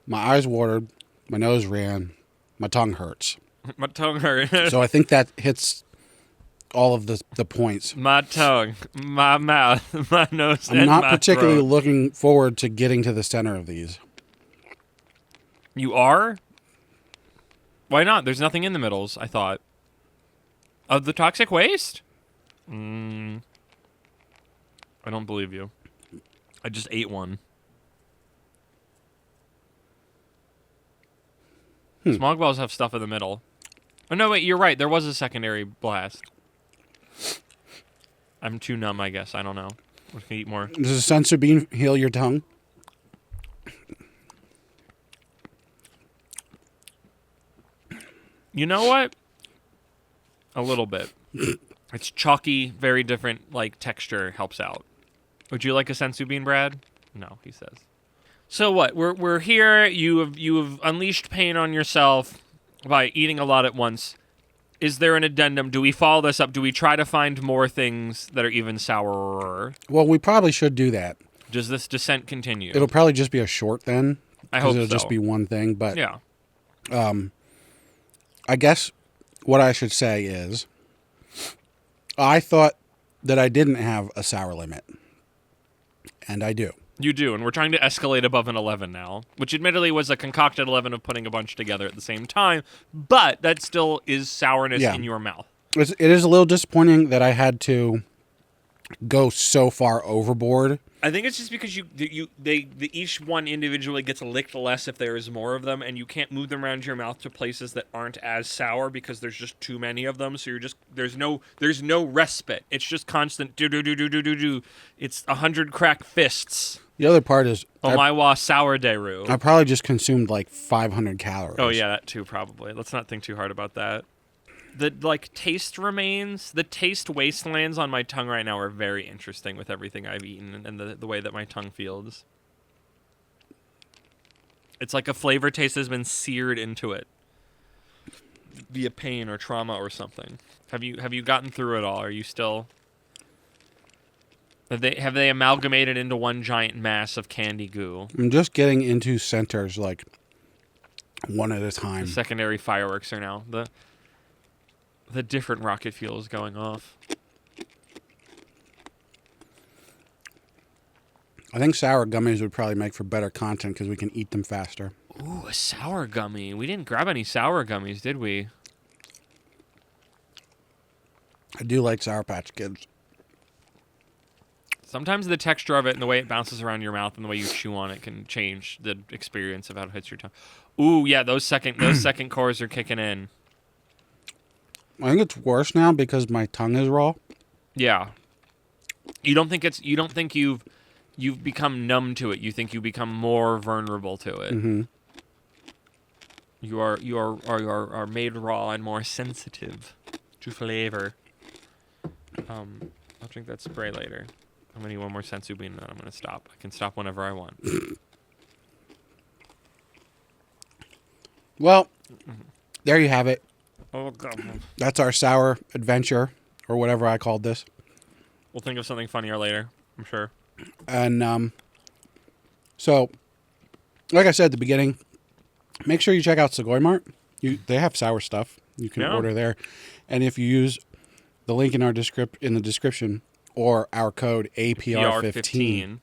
my eyes watered, my nose ran, my tongue hurts. My tongue hurt. So I think that hits all of the points. My tongue, my mouth, my nose, I'm and not my particularly throat. looking forward to getting to the center of these. You are? Why not? There's nothing in the middles, I thought. Of the toxic waste? I don't believe you. I just ate one. Smog balls have stuff in the middle. Oh, no, wait, you're right. There was a secondary blast. I'm too numb, I guess. I don't know. We can eat more. Does a sensor bean heal your tongue? You know what? A little bit. It's chalky, very different, like, texture helps out. Would you like a sensu bean, Brad? No, he says. So what? We're here. You have unleashed pain on yourself by eating a lot at once. Is there an addendum? Do we follow this up? Do we try to find more things that are even sourer? Well, we probably should do that. Does this descent continue? It'll probably just be a short then. I hope it'll so. just be one thing. But Yeah. I guess what I should say is I thought that I didn't have a sour limit. And I do. You do, and we're trying to escalate above an 11 now, which admittedly was a concocted 11 of putting a bunch together at the same time, but that still is sourness in your mouth. It is a little disappointing that I had to go so far overboard. I think it's just because each one individually gets licked less if there is more of them, and you can't move them around your mouth to places that aren't as sour because there's just too many of them. So there's no respite. It's just constant do do do do do do do. It's 100 crack fists. The other part is Omaiwa sour deru. I probably just consumed like 500 calories. Oh yeah, that too probably. Let's not think too hard about that. The taste remains. The taste wastelands on my tongue right now are very interesting with everything I've eaten and the way that my tongue feels. It's like a flavor taste has been seared into it via pain or trauma or something. Have you gotten through it all? Are you still? Have they amalgamated into one giant mass of candy goo? I'm just getting into centers like one at a time. The secondary fireworks are now the different rocket fuel is going off. I think sour gummies would probably make for better content because we can eat them faster. Ooh, a sour gummy. We didn't grab any sour gummies, did we? I do like Sour Patch Kids. Sometimes the texture of it and the way it bounces around your mouth and the way you chew on it can change the experience of how it hits your tongue. Ooh, yeah, those second cores are kicking in. I think it's worse now because my tongue is raw. Yeah. You don't think you've become numb to it. You think you become more vulnerable to it. Mm-hmm. You are made raw and more sensitive to flavor. I'll drink that spray later. I'm gonna need one more sensu bean and then I'm gonna stop. I can stop whenever I want. Well, there you have it. Oh god. That's our sour adventure, or whatever I called this. We'll think of something funnier later, I'm sure. And so, like I said at the beginning, make sure you check out Sugoi Mart. They have sour stuff. You can order there. And if you use the link in the description or our code APR15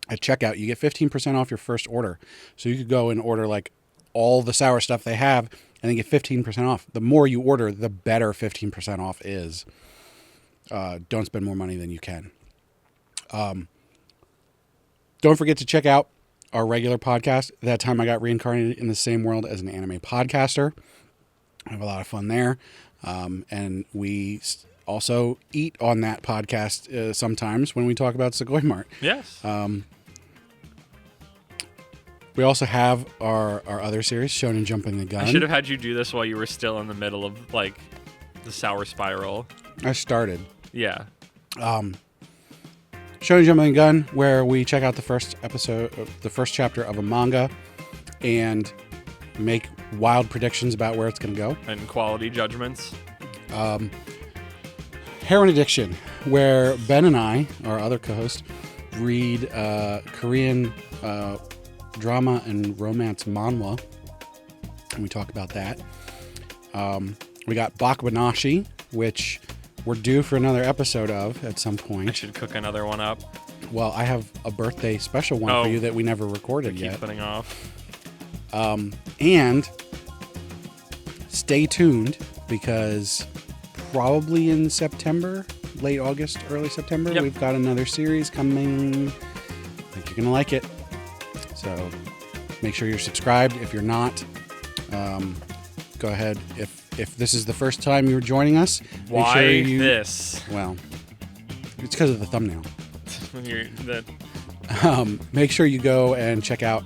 at checkout, you get 15% off your first order. So you could go and order like all the sour stuff they have, and they get 15% off. The more you order, the better 15% off is. Don't spend more money than you can. Don't forget to check out our regular podcast. That time I got reincarnated in the same world as an anime podcaster. I have a lot of fun there. And we also eat on that podcast sometimes when we talk about Segoy Mart. Yes. We also have our other series, Shonen Jumping the Gun. I should have had you do this while you were still in the middle of, like, the sour spiral. I started. Yeah. Shonen Jumping the Gun, where we check out the first episode, the first chapter of a manga, and make wild predictions about where it's going to go. And quality judgments. Heroin Addiction, where Ben and I, our other co-host, read Korean drama and romance manhwa, and we talk about that. We got Bakubanashi, which we're due for another episode of at some point. I should cook another one up. Well, I have a birthday special one for you that we never recorded keep yet. putting off. And stay tuned, because probably in September, late August, early September, we've got another series coming. I think you're going to like it. So make sure you're subscribed. If you're not, go ahead. If this is the first time you're joining us, why this? Well, it's because of the thumbnail. Make sure you go and check out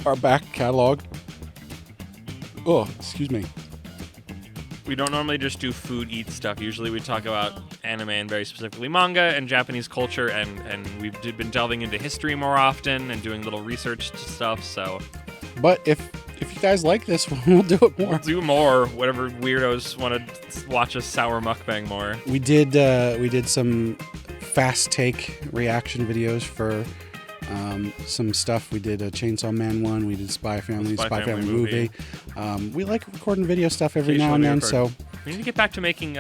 our back catalog. Oh, excuse me. We don't normally just do food, eat stuff. Usually we talk about anime and very specifically manga and Japanese culture, and we've been delving into history more often and doing little research stuff. So, but if you guys like this, we'll do it more. We'll do more. Whatever weirdos want to watch us sour mukbang more. We did some fast take reaction videos for some stuff. We did a Chainsaw Man one. We did Spy Family movie. We like recording video stuff every now and then. So we need to get back to making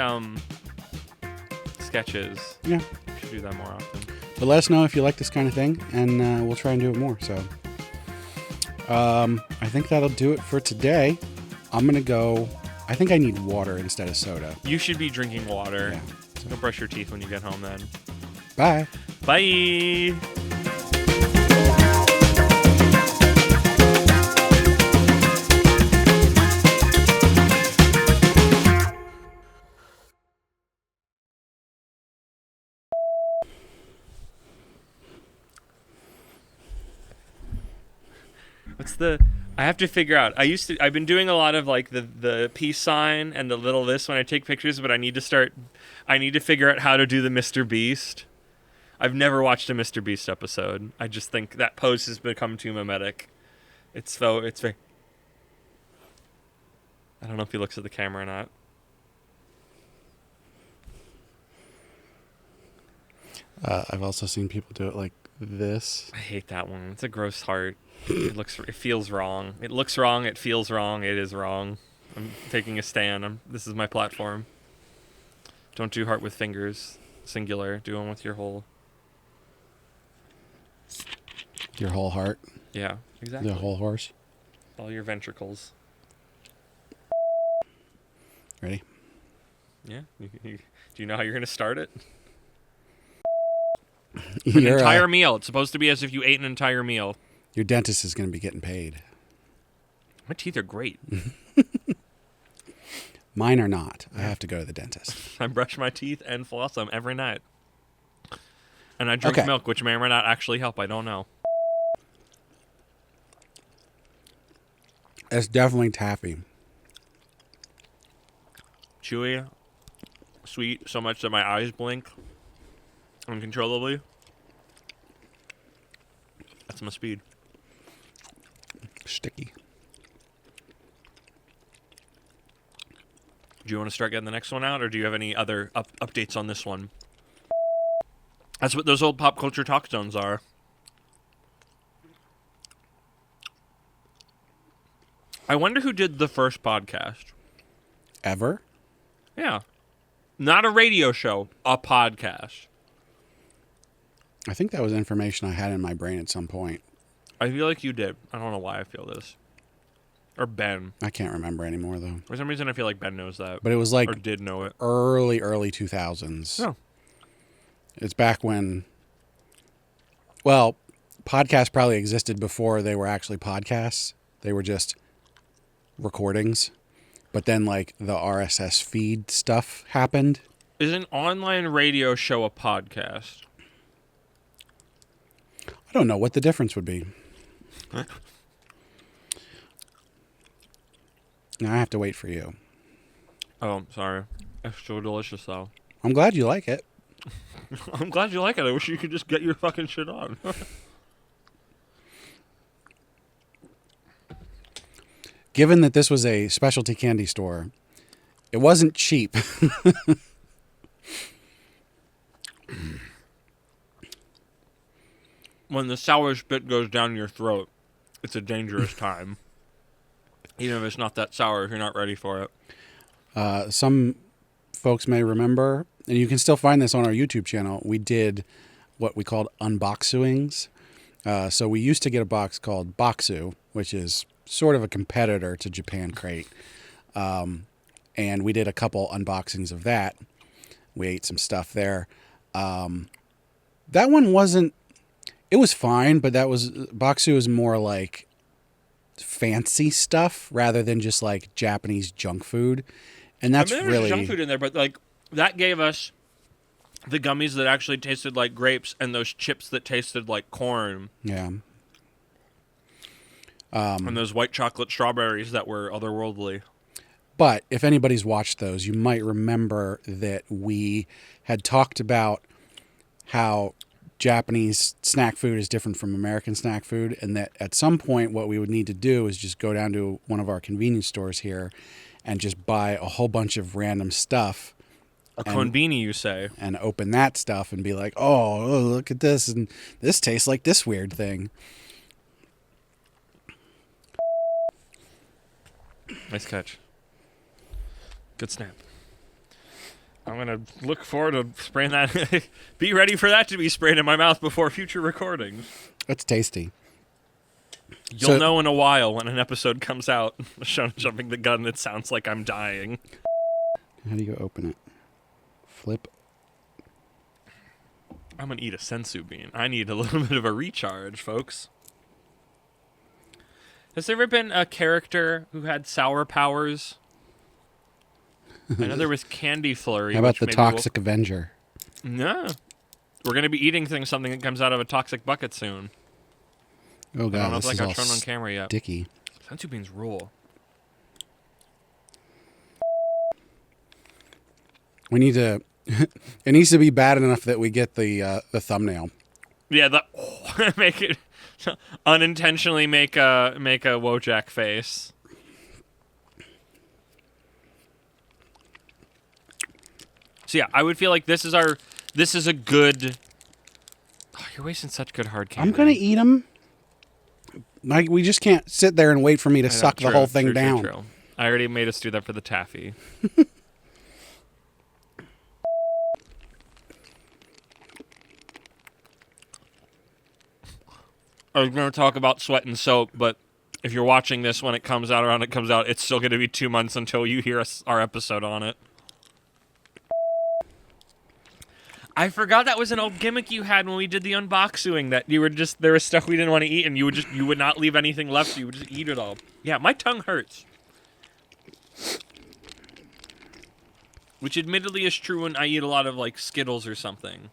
sketches. Yeah, we should do that more often. But let us know if you like this kind of thing, and we'll try and do it more. So I think that'll do it for today. I'm gonna go. I think I need water instead of soda. You should be drinking water. Yeah. So go brush your teeth when you get home then. Bye. Bye. I have to figure out. I've been doing a lot of like the peace sign and the little this when I take pictures, but I need to figure out how to do the Mr. Beast. I've never watched a Mr. Beast episode. I just think that pose has become too mimetic. It's very, I don't know if he looks at the camera or not. I've also seen people do it like this. I hate that one. It's a gross heart. It feels wrong. It looks wrong. It feels wrong. It is wrong. I'm taking a stand. This is my platform. Don't do heart with fingers. Singular. Do one with your whole. Your whole heart. Yeah, exactly. The whole horse. All your ventricles. Ready? Yeah. Do you know how you're going to start it? An entire meal. It's supposed to be as if you ate an entire meal. Your dentist is going to be getting paid. My teeth are great. Mine are not. I have to go to the dentist. I brush my teeth and floss them every night. And I drink milk, which may or may not actually help. I don't know. It's definitely taffy. Chewy, sweet, so much that my eyes blink uncontrollably. That's my speed. Sticky. Do you want to start getting the next one out, or do you have any other updates on this one? That's what those old pop culture talk zones are. I wonder who did the first podcast. Ever? Yeah. Not a radio show, a podcast. I think that was information I had in my brain at some point. I feel like you did. I don't know why I feel this. Or Ben. I can't remember anymore, though. For some reason, I feel like Ben knows that. But it was like or did know it. early 2000s. Oh. It's back when, well, podcasts probably existed before they were actually podcasts. They were just recordings. But then, like, the RSS feed stuff happened. Is an online radio show a podcast? I don't know what the difference would be. Now I have to wait for you. Oh, sorry. It's so delicious, though. I'm glad you like it. I'm glad you like it. I wish you could just get your fucking shit on. Given that this was a specialty candy store, it wasn't cheap. When the sour spit goes down your throat, it's a dangerous time. Even if it's not that sour, if you're not ready for it. Some folks may remember, and you can still find this on our YouTube channel, we did what we called unboxings. So we used to get a box called Boxu, which is sort of a competitor to Japan Crate. And we did a couple unboxings of that. We ate some stuff there. That one wasn't, it was fine, but Boxu is more like fancy stuff rather than just like Japanese junk food. And that's there really was junk food in there, but like that gave us the gummies that actually tasted like grapes and those chips that tasted like corn. Yeah. And those white chocolate strawberries that were otherworldly. But if anybody's watched those, you might remember that we had talked about how Japanese snack food is different from American snack food, and that at some point what we would need to do is just go down to one of our convenience stores here and just buy a whole bunch of random stuff. A konbini, you say? And open that stuff and be like, oh, look at this, and this tastes like this weird thing. Nice catch. Good snap. I'm going to look forward to spraying that. Be ready for that to be sprayed in my mouth before future recordings. It's tasty. You'll know in a while when an episode comes out. Jumping the gun, it sounds like I'm dying. How do you open it? Flip. I'm going to eat a sensu bean. I need a little bit of a recharge, folks. Has there ever been a character who had sour powers? I know there was Candy Flurry. How about the Toxic Avenger? No. We're going to be eating something that comes out of a toxic bucket soon. Oh, God, I don't know this if is I all got shown on camera yet. sticky. Sensu beans rule. We need to... it needs to be bad enough that we get the thumbnail. Yeah, make it... unintentionally make a Wojak face. So yeah, I would feel like this is a good. Oh, you're wasting such good hard candy. I'm gonna eat them. Like, we just can't sit there and wait for me to suck the whole thing down. True. I already made us do that for the taffy. I was going to talk about sweat and soap, but if you're watching this when it comes out, it's still going to be 2 months until you hear our episode on it. I forgot that was an old gimmick you had when we did the unboxing, that you were just, there was stuff we didn't want to eat and you would not leave anything left, you would just eat it all. Yeah, my tongue hurts. Which admittedly is true when I eat a lot of like Skittles or something.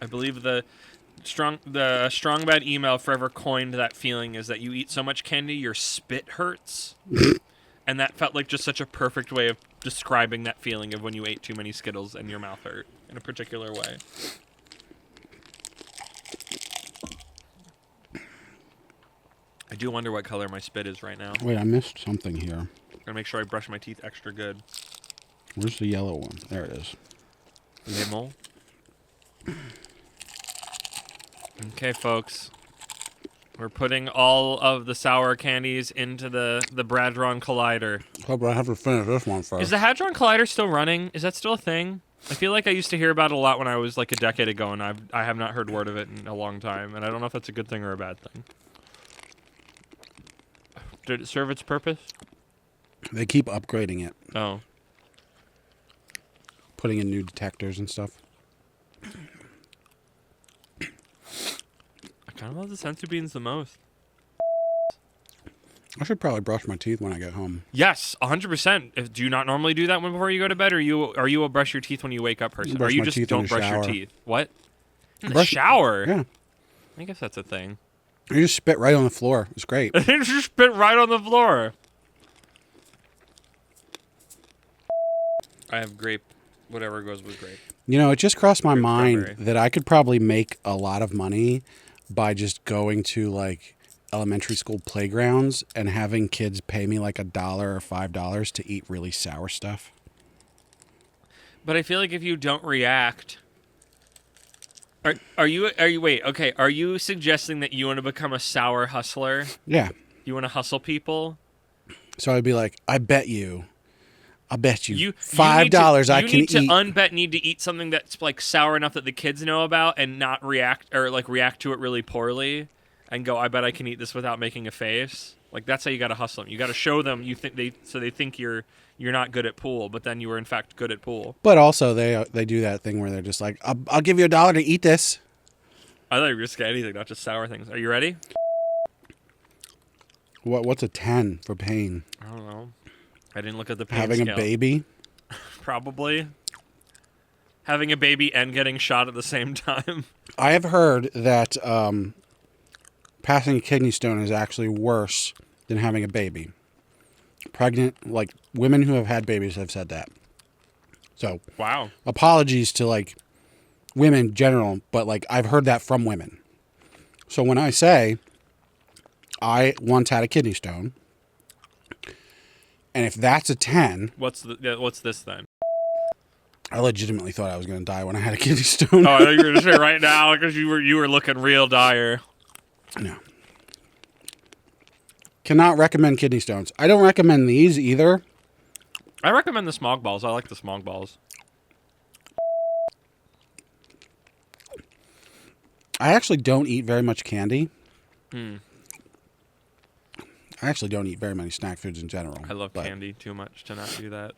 I believe the strong bad email forever coined that feeling is that you eat so much candy your spit hurts. And that felt like just such a perfect way of describing that feeling of when you ate too many Skittles and your mouth hurt in a particular way. I do wonder what color my spit is right now. Wait, I missed something here. I'm gonna make sure I brush my teeth extra good. Where's the yellow one? There it is. Lemon. Okay, folks. We're putting all of the sour candies into the Bradron Collider. Oh, but I have to finish this one first. Is the Hadron Collider still running? Is that still a thing? I feel like I used to hear about it a lot when I was like a decade ago, and I have not heard word of it in a long time, and I don't know if that's a good thing or a bad thing. Did it serve its purpose? They keep upgrading it, Oh. putting in new detectors and stuff. I kind of love the sensu beans the most. I should probably brush my teeth when I get home. Yes, 100%. Do you not normally do that before you go to bed, or are you a brush your teeth when you wake up person? Brush Or you my just teeth in don't the brush your shower. teeth? What? In the Brush- shower? Yeah. I guess that's a thing. You just spit right on the floor. It's great. It just spit right on the floor. I have grape, whatever goes with grape. You know, it just crossed my Grape mind strawberry. that I could probably make a lot of money by just going to like elementary school playgrounds and having kids pay me like $1 or $5 to eat really sour stuff. But I feel like if you don't react, are you wait, okay, are you suggesting that you want to become a sour hustler? Yeah. You want to hustle people? So I'd be like, I bet you You $5 I you can need to eat. need to eat something that's like sour enough that the kids know about and not react or like react to it really poorly and go, I bet I can eat this without making a face. Like that's how you got to hustle them. You got to show them they think you're not good at pool, but then you were in fact good at pool. But also they do that thing where they're just like, I'll give you $1 to eat this. I thought you were just gonna anything, not just sour things. Are you ready? What's a 10 for pain? I don't know. I didn't look at the pain Having scale. a baby? Probably. Having a baby and getting shot at the same time. I have heard that passing a kidney stone is actually worse than having a baby. Pregnant, like women who have had babies have said that. So, Wow. apologies to like women in general, but like I've heard that from women. So when I say I once had a kidney stone, and if that's a 10, What's this then? I legitimately thought I was going to die when I had a kidney stone. Oh, I thought you were gonna say right now because you were looking real dire. No. Cannot recommend kidney stones. I don't recommend these either. I recommend the smog balls. I like the smog balls. I actually don't eat very much candy. Hmm. I actually don't eat very many snack foods in general. I love but candy too much to not do that.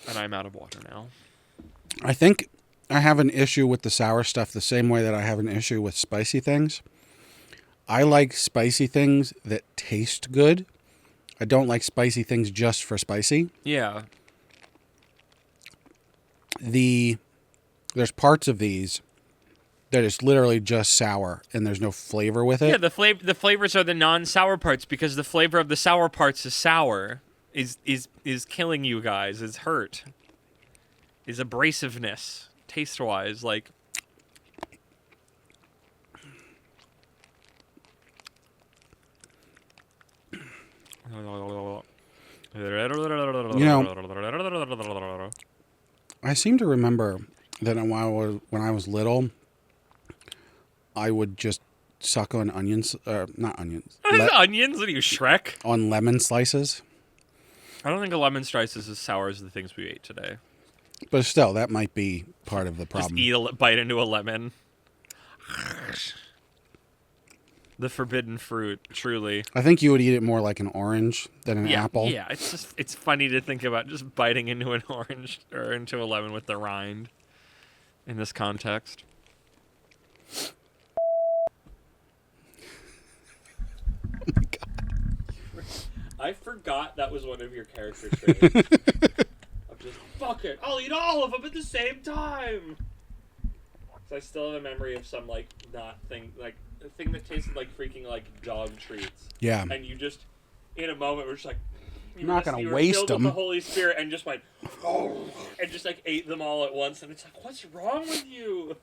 And I'm out of water now. I think I have an issue with the sour stuff the same way that I have an issue with spicy things. I like spicy things that taste good. I don't like spicy things just for spicy. Yeah. There's parts of these that is literally just sour and there's no flavor with it. Yeah, the flavors are the non-sour parts because the flavor of the sour parts is sour. Is killing you guys. Is hurt. Is abrasiveness taste-wise like. You I seem to remember that when I was little, I would just suck on onions, not onions, Onions? What are you, Shrek? on lemon slices. I don't think a lemon slice is as sour as the things we ate today. But still, that might be part of the problem. Just eat bite into a lemon. The forbidden fruit, truly. I think you would eat it more like an orange than an apple. Yeah, it's funny to think about just biting into an orange or into a lemon with the rind in this context. Oh my God. I forgot that was one of your character traits. Of just, fuck it, I'll eat all of them at the same time! So I still have a memory of some, like, a thing that tasted like freaking, like, dog treats. Yeah. And you just, in a moment, were just like... I'm not going to were waste filled them. with the Holy Spirit and just went... and just, like, ate them all at once. And it's like, what's wrong with you?